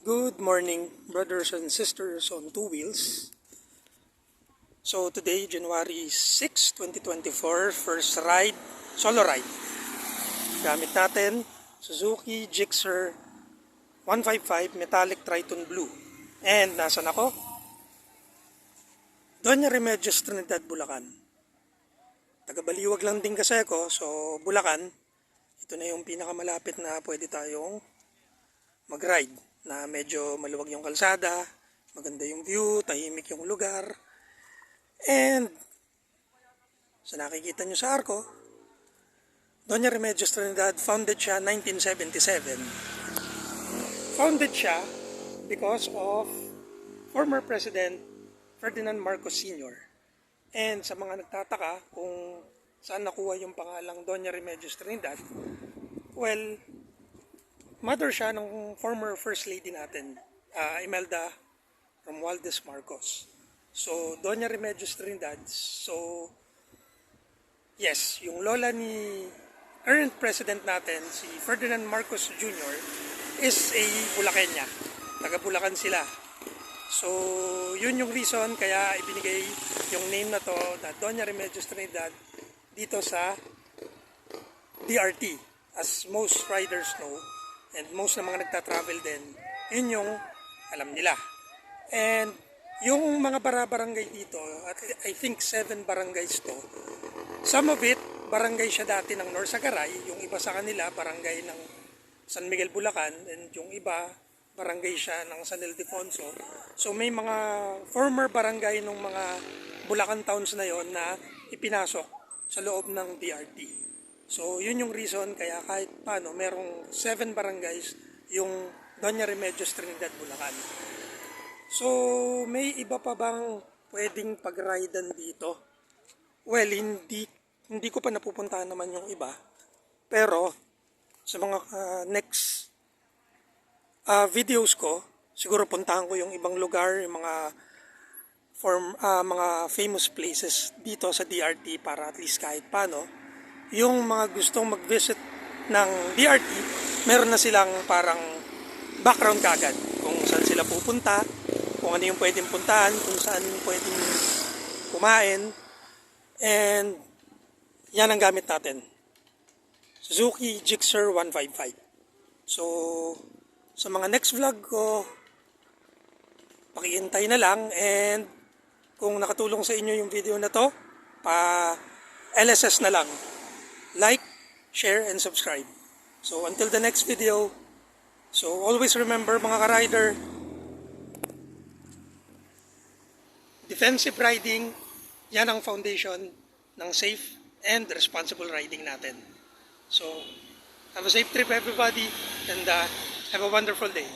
Good morning, brothers and sisters on two wheels. So today, January 6, 2024, first ride, solo ride. Gamit natin Suzuki Gixxer 155 Metallic Triton Blue. And nasan ako? Doña Remedios, Trinidad, Bulacan. Taga-Baliwag lang din kasi ako, so Bulacan, ito na yung pinakamalapit na pwede tayong mag-ride. Na medyo maluwag yung kalsada, maganda yung view, tahimik yung lugar. And sa nakikita nyo sa arko, Doña Remedios Trinidad, founded siya 1977. Founded siya because of former President Ferdinand Marcos Sr. And sa mga nagtataka kung saan nakuha yung pangalang Doña Remedios Trinidad, well, mother siya ng former First Lady natin, Imelda Romualdez Marcos. So, Doña Remedios Trinidad. So, yes, yung lola ni current president natin, si Ferdinand Marcos Jr., is a Bulaqueña. Taga Bulacan sila. So, yun yung reason kaya ibinigay yung name na to, na Doña Remedios Trinidad, dito sa DRT. As most riders know, and most ng mga nagta-travel din, yun yung alam nila. And yung mga barangay dito, at I think 7 barangays to. Some of it, barangay siya dati ng Norsagaray, yung iba sa kanila, barangay ng San Miguel, Bulacan, and yung iba, barangay siya ng San Ildefonso. So may mga former barangay ng mga Bulacan towns na yon na ipinasok sa loob ng DRT. So, yun yung reason kaya kahit paano, merong 7 barangays yung Doña Remedios Trinidad, Bulacan. So, may iba pa bang pwedeng pag-ridean dito? Well, hindi ko pa napupuntahan naman yung iba. Pero, sa mga next videos ko, siguro puntahan ko yung ibang lugar, yung mga famous places dito sa DRT para at least kahit paano, yung mga gustong mag-visit ng DRT, meron na silang parang background kagad kung saan sila pupunta, kung ano yung pwedeng puntahan, kung saan pwedeng kumain, and yan ang gamit natin. Suzuki Gixxer 155. So, sa mga next vlog ko, pakiintay na lang, and kung nakatulong sa inyo yung video na to, LSS na lang. Like, share, and subscribe. So, until the next video, so always remember mga ka-rider, defensive riding, yan ang foundation ng safe and responsible riding natin. So, have a safe trip everybody, and have a wonderful day.